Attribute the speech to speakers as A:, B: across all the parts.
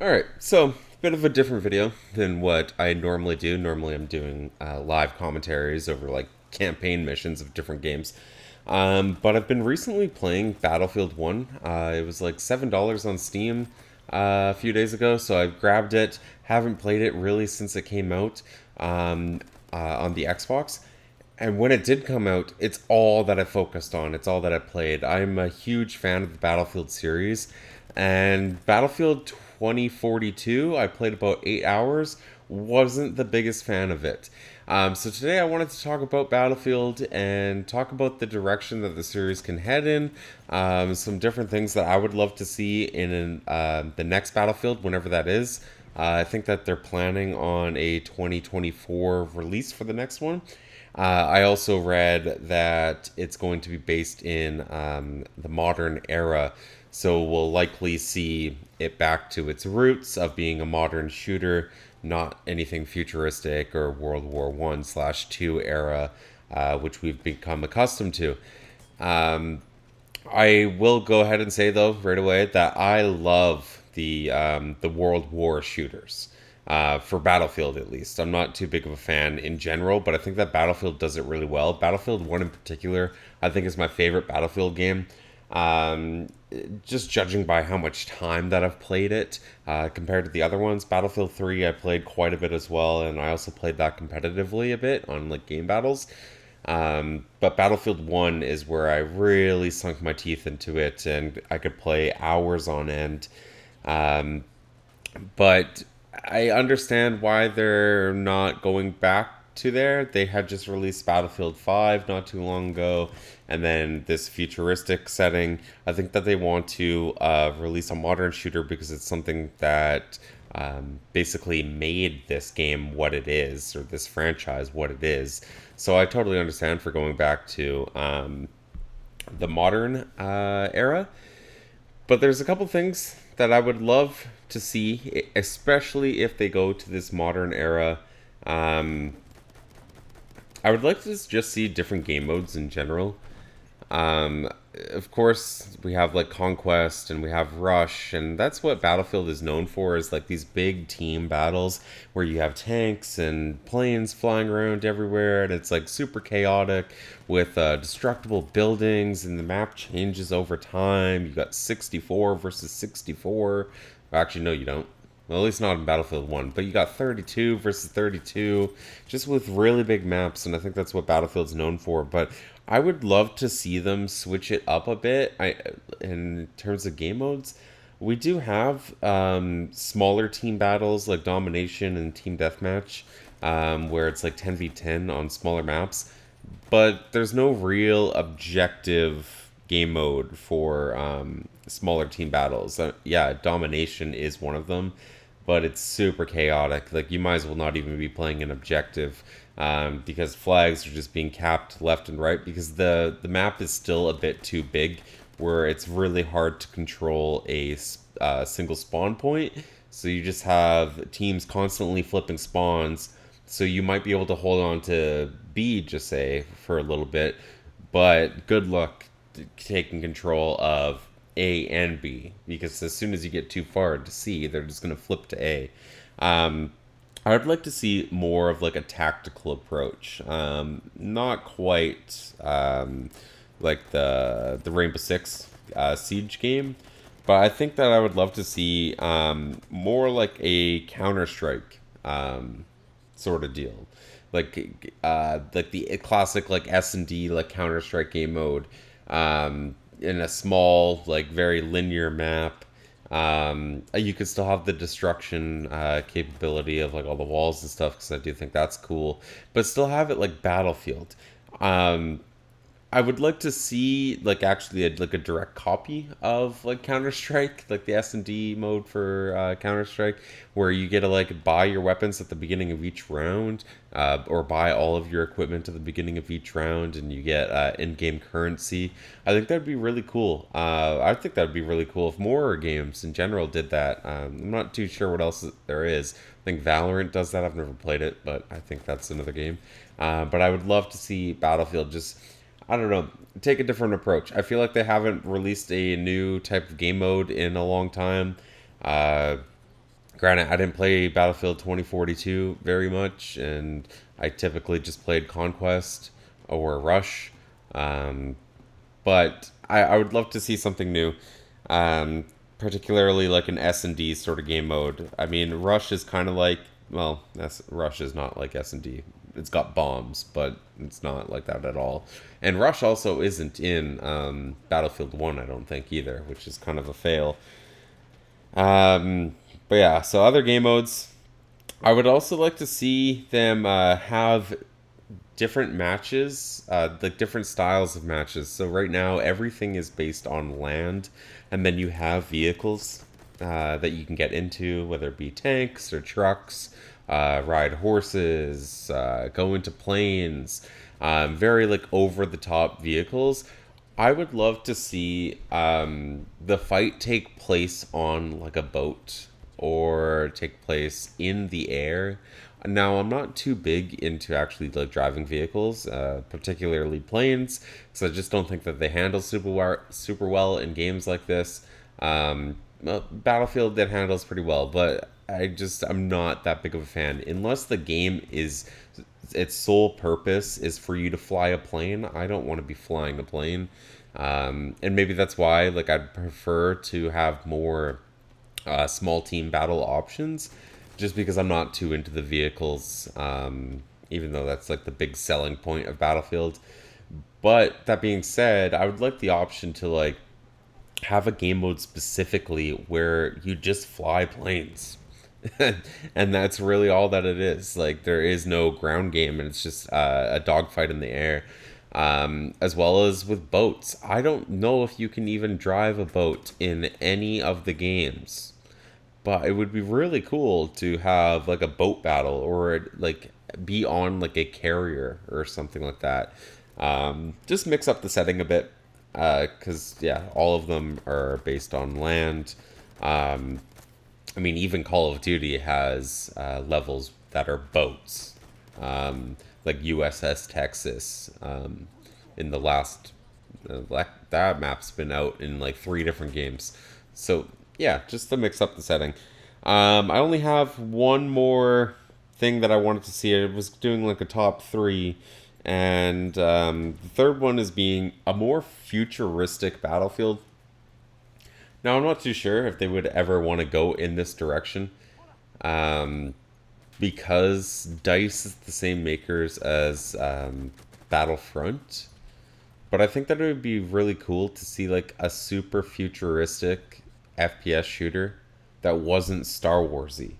A: Alright, so bit of a different video than what I normally do. Normally I'm doing live commentaries over like campaign missions of different games. But I've been recently playing Battlefield 1. It was like $7 on Steam a few days ago, so I grabbed it. Haven't played it really since it came out on the Xbox. And when it did come out, it's all that I focused on. It's all that I played. I'm a huge fan of the Battlefield series. And Battlefield 2042, I played about 8 hours. Wasn't the biggest fan of it. So today I wanted to talk about Battlefield and talk about the direction that the series can head in. Some different things that I would love to see in the next Battlefield, whenever that is. I think that they're planning on a 2024 release for the next one. I also read that it's going to be based in the modern era, so we'll likely see it back to its roots of being a modern shooter, not anything futuristic or World War One/2 era, which we've become accustomed to. Um, I will go ahead and say though right away that I love the World War shooters. For Battlefield, at least, I'm not too big of a fan in general, but I think that Battlefield does it really well. Battlefield 1 in particular, I think is my favorite Battlefield game. Um, just judging by how much time that I've played it compared to the other ones. Battlefield 3, I played quite a bit as well, and I also played that competitively a bit on like game battles. But Battlefield 1 is where I really sunk my teeth into it, and I could play hours on end. Um, but I understand why they're not going back to there. They had just released Battlefield 5 not too long ago, and then this futuristic setting. I think that they want to release a modern shooter because it's something that basically made this game what it is, or this franchise what it is. So I totally understand for going back to the modern era. But there's a couple things that I would love to see, especially if they go to this modern era. Um, I would like to just see different game modes in general. Um, of course, we have like Conquest and we have Rush, and that's what Battlefield is known for, is like these big team battles where you have tanks and planes flying around everywhere, and it's like super chaotic with destructible buildings, and the map changes over time. You got 64 versus 64. Actually, no, you don't. Well, at least not in Battlefield 1, but you got 32 versus 32, just with really big maps, and I think that's what Battlefield's known for. But I would love to see them switch it up a bit. In terms of game modes, we do have smaller team battles like Domination and Team Deathmatch, where it's like 10v10 on smaller maps, but there's no real objective game mode for smaller team battles. Yeah, Domination is one of them, but it's super chaotic. Like, you might as well not even be playing an objective, because flags are just being capped left and right because the map is still a bit too big, where it's really hard to control a single spawn point. So you just have teams constantly flipping spawns. So you might be able to hold on to B, just say, for a little bit, but good luck taking control of A and B, because as soon as you get too far to C, they're just going to flip to A. Um, I would like to see more of like a tactical approach, not quite like the Rainbow Six Siege game, but I think that I would love to see more like a Counter Strike sort of deal, like the classic like S&D like Counter Strike game mode, in a small like very linear map. You could still have the destruction capability of like all the walls and stuff, because I do think that's cool, but still have it like Battlefield. Um, I would like to see like actually like a direct copy of like Counter Strike, like the S&D mode for Counter Strike, where you get to like buy your weapons at the beginning of each round, or buy all of your equipment at the beginning of each round, and you get in-game currency. I think that'd be really cool. I think that'd be really cool if more games in general did that. I'm not too sure what else there is. I think Valorant does that. I've never played it, but I think that's another game. But I would love to see Battlefield just, I don't know, take a different approach. I feel like they haven't released a new type of game mode in a long time. Uh, Granted, I didn't play Battlefield 2042 very much, and I typically just played Conquest or Rush. Um, but I would love to see something new, um, particularly like an S&D sort of game mode. I mean, Rush is kind of like, well, Rush is not like S&D. It's got bombs, but it's not like that at all. And Rush also isn't in Battlefield 1, I don't think either, which is kind of a fail. Um, but yeah, so other game modes. I would also like to see them have different matches, like different styles of matches. So right now, everything is based on land, and then you have vehicles that you can get into, whether it be tanks or trucks, ride horses, go into planes, very like over the top vehicles. I would love to see the fight take place on like a boat or take place in the air. Now, I'm not too big into actually like driving vehicles, particularly planes, because I just don't think that they handle super well in games like this. Well, Battlefield that handles pretty well, but I'm not that big of a fan unless the game is its sole purpose is for you to fly a plane. I don't want to be flying a plane, and maybe that's why like I'd prefer to have more small team battle options, just because I'm not too into the vehicles. Even though that's like the big selling point of Battlefield. But that being said, I would like the option to like have a game mode specifically where you just fly planes. And that's really all that it is. Like there is no ground game, and it's just a dogfight in the air. As well as with boats. I don't know if you can even drive a boat in any of the games, but it would be really cool to have like a boat battle or like be on like a carrier or something like that. Just mix up the setting a bit, because yeah, all of them are based on land. Um, I mean, even Call of Duty has levels that are boats, like USS Texas. In the last, that map's been out in like three different games. So yeah, just to mix up the setting. I only have one more thing that I wanted to see. I was doing like a top three, and the third one is being a more futuristic Battlefield. Now, I'm not too sure if they would ever want to go in this direction, um, because Dice is the same makers as Battlefront. But I think that it would be really cool to see like a super futuristic FPS shooter that wasn't Star Warsy.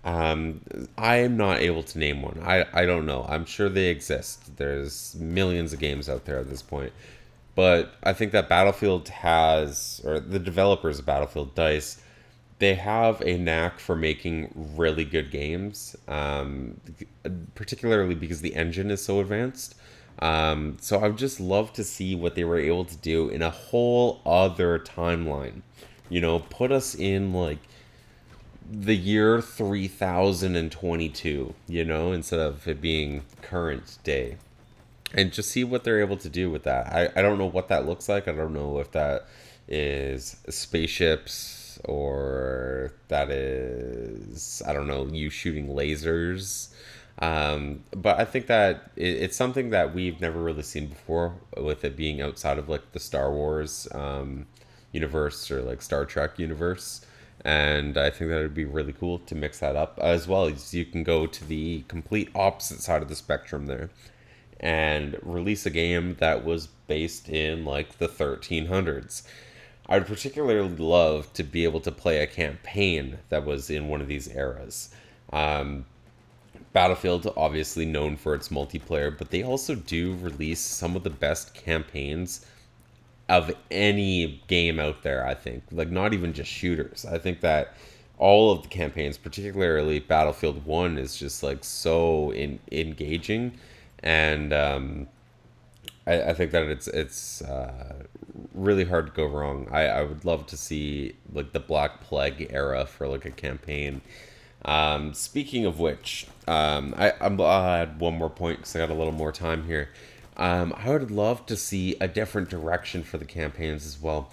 A: Um, I am not able to name one. I don't know. I'm sure they exist. There's millions of games out there at this point. But I think that Battlefield has, or the developers of Battlefield, Dice, they have a knack for making really good games, particularly because the engine is so advanced. So I would just love to see what they were able to do in a whole other timeline. You know, put us in like the year 3022, you know, instead of it being current day. And just see what they're able to do with that. I don't know what that looks like. I don't know if that is spaceships or that is, I don't know, you shooting lasers. But I think that it's something that we've never really seen before, with it being outside of like the Star Wars universe or like Star Trek universe. And I think that it would be really cool to mix that up, as well as you can go to the complete opposite side of the spectrum there and release a game that was based in like the 1300s. I would particularly love to be able to play a campaign that was in one of these eras. Um, Battlefield, obviously known for its multiplayer, but they also do release some of the best campaigns of any game out there, I think. Like, not even just shooters. I think that all of the campaigns, particularly Battlefield 1, is just like so engaging. And I think that it's really hard to go wrong. I would love to see like the Black Plague era for like a campaign. Speaking of which, I'll add one more point because I got a little more time here. I would love to see a different direction for the campaigns as well.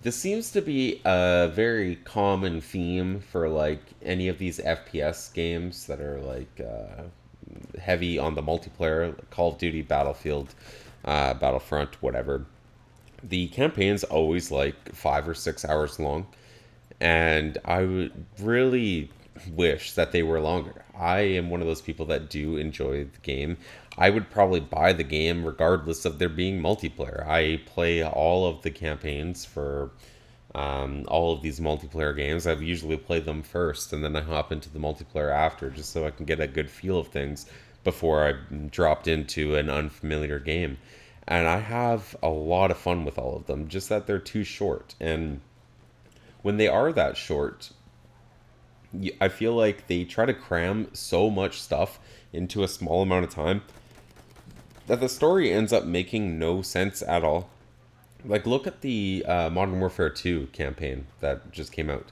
A: this seems to be a very common theme for like any of these FPS games that are like heavy on the multiplayer, like Call of Duty, Battlefield, Battlefront, whatever. The campaign's always like 5 or 6 hours long, and I would really wish that they were longer. I am one of those people that do enjoy the game. I would probably buy the game regardless of there being multiplayer. I play all of the campaigns for all of these multiplayer games. I've usually played them first, and then I hop into the multiplayer after, just so I can get a good feel of things before I dropped into an unfamiliar game. And I have a lot of fun with all of them, just that they're too short. And when they are that short, I feel like they try to cram so much stuff into a small amount of time that the story ends up making no sense at all. Like, look at the Modern Warfare 2 campaign that just came out.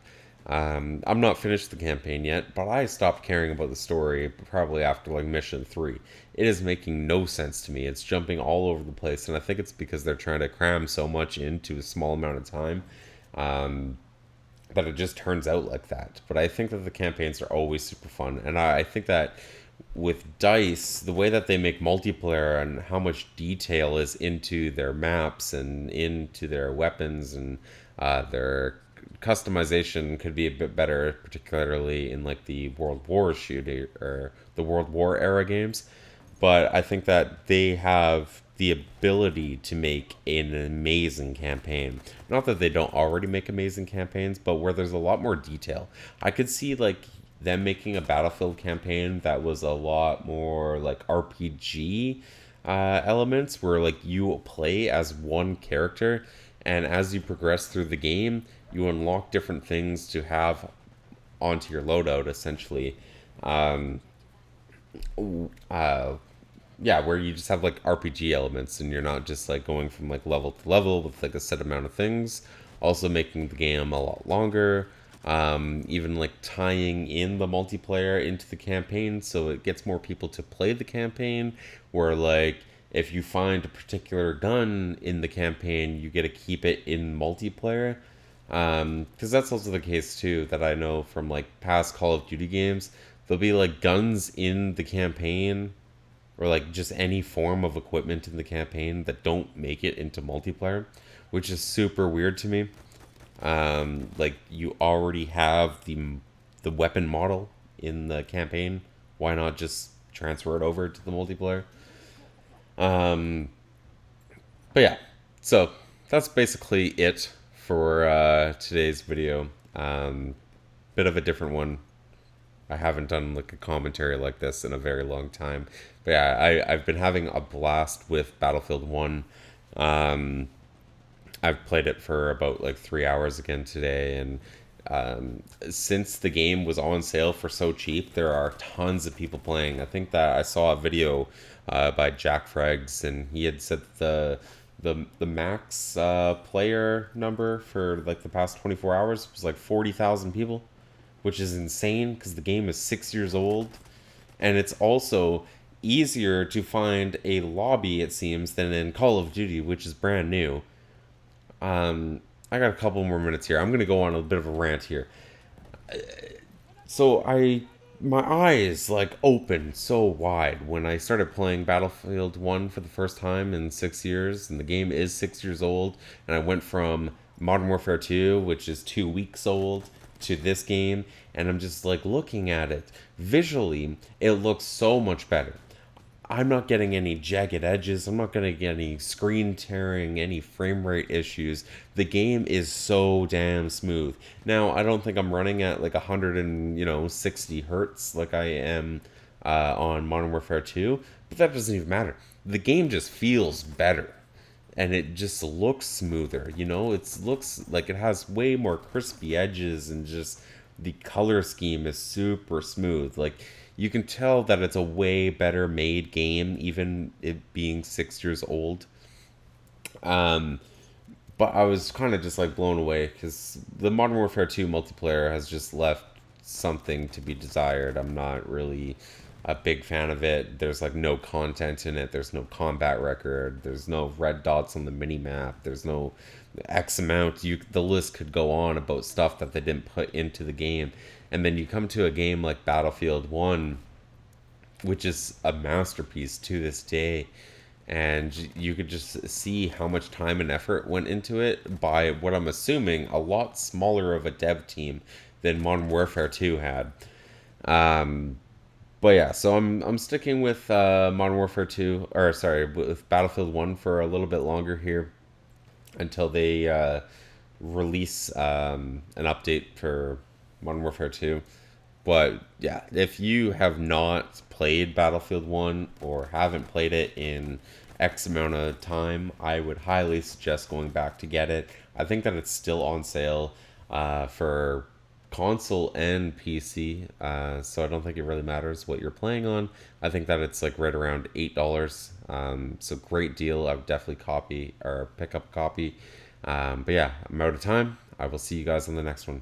A: I'm not finished the campaign yet, but I stopped caring about the story probably after like mission 3. It is making no sense to me. It's jumping all over the place, and I think it's because they're trying to cram so much into a small amount of time. Um, that it just turns out like that. But I think that the campaigns are always super fun, and I think that with Dice, the way that they make multiplayer and how much detail is into their maps and into their weapons and their customization could be a bit better, particularly in like the World War shooter or the World War era games. But I think that they have the ability to make an amazing campaign. Not that they don't already make amazing campaigns, but where there's a lot more detail. I could see like them making a Battlefield campaign that was a lot more like RPG elements, where like you play as one character, and as you progress through the game, you unlock different things to have onto your loadout, essentially. Um, uh, yeah, where you just have like RPG elements and you're not just like going from like level to level with like a set amount of things. Also making the game a lot longer. Even like tying in the multiplayer into the campaign so it gets more people to play the campaign. Where like if you find a particular gun in the campaign, you get to keep it in multiplayer. Because that's also the case too that I know from like past Call of Duty games. There'll be like guns in the campaign or like just any form of equipment in the campaign that don't make it into multiplayer, which is super weird to me. Like you already have the weapon model in the campaign. Why not just transfer it over to the multiplayer? Um, but yeah, so that's basically it for today's video. Bit of a different one. I haven't done like a commentary like this in a very long time. But yeah, I've been having a blast with Battlefield 1. Um, I've played it for about like 3 hours again today, and since the game was on sale for so cheap, there are tons of people playing. I think that I saw a video by Jack Frags, and he had said the max player number for like the past 24 hours was like 40,000 people, which is insane because the game is 6 years old, and it's also easier to find a lobby, it seems, than in Call of Duty, which is brand new. I got a couple more minutes here. I'm gonna go on a bit of a rant here. So my eyes like opened so wide when I started playing Battlefield 1 for the first time in 6 years, and the game is 6 years old, and I went from Modern Warfare 2, which is 2 weeks old, to this game, and I'm just like looking at it. Visually, it looks so much better. I'm not getting any jagged edges. I'm not going to get any screen tearing, any frame rate issues. The game is so damn smooth. Now, I don't think I'm running at like 160 hertz like I am on Modern Warfare 2, but that doesn't even matter. The game just feels better. And it just looks smoother, it looks like it has way more crispy edges, and just the color scheme is super smooth. Like you can tell that it's a way better made game, even it being 6 years old. Um, but I was kind of just like blown away because the Modern Warfare 2 multiplayer has just left something to be desired. I'm not really a big fan of it. There's like no content in it. There's no combat record. There's no red dots on the mini map. There's no X amount. The list could go on about stuff that they didn't put into the game. And then you come to a game like Battlefield 1, which is a masterpiece to this day, and you could just see how much time and effort went into it by what I'm assuming a lot smaller of a dev team than Modern Warfare 2 had. Um, but yeah, so I'm sticking with Modern Warfare 2, or sorry, with Battlefield 1 for a little bit longer here until they release an update for Modern Warfare 2. But yeah, if you have not played Battlefield 1 or haven't played it in X amount of time, I would highly suggest going back to get it. I think that it's still on sale for console and PC, so I don't think it really matters what you're playing on. I think that it's like right around $8. So great deal. I would definitely copy or pick up a copy. But yeah, I'm out of time. I will see you guys on the next one.